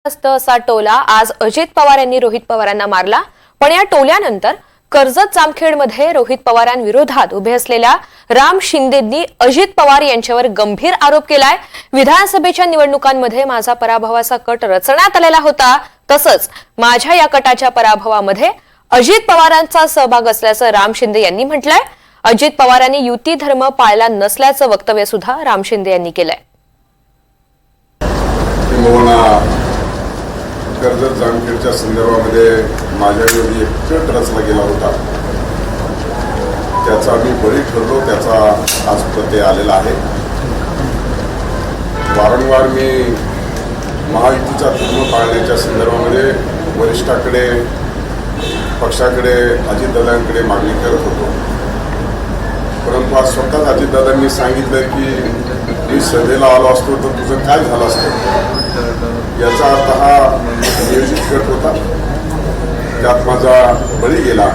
असा टोला आज अजित पवार यांनी रोहित पवारांना मारला। पण या टोल्यानंतर कर्जत जामखेडमध्ये रोहित पवारांविरोधात उभे असलेल्या राम शिंदेंनी अजित पवार यांच्यावर गंभीर आरोप केलाय। विधानसभेच्या निवडणुकांमध्ये माझा पराभवाचा कट रचण्यात आलेला होता, तसंच माझ्या या कटाच्या पराभवामध्ये अजित पवारांचा सहभाग असल्याचं राम शिंदे यांनी म्हटलंय। अजित पवारांनी युती धर्म पाळला नसल्याचं वक्तव्य सुद्धा राम शिंदे यांनी केलंय। कर्जत जामखेडच्या संदर्भामध्ये माझ्याविरोधी एक कट रचला गेला होता, त्याचा मी बळी ठरलो, त्याचा आज प्रत्यय आलेला आहे। वारंवार मी महायुतीचा धर्म पाळण्याच्या संदर्भामध्ये वरिष्ठाकडे, पक्षाकडे, अजितदादांकडे मागणी करत होतो, परंतु आज स्वतःच अजितदादांनी सांगितलं की मी सभेला आलो असतो तर तुझं काय झालं असतं। याचा अर्थ हा नियोजित कट होता, त्यात माझा बळी गेला।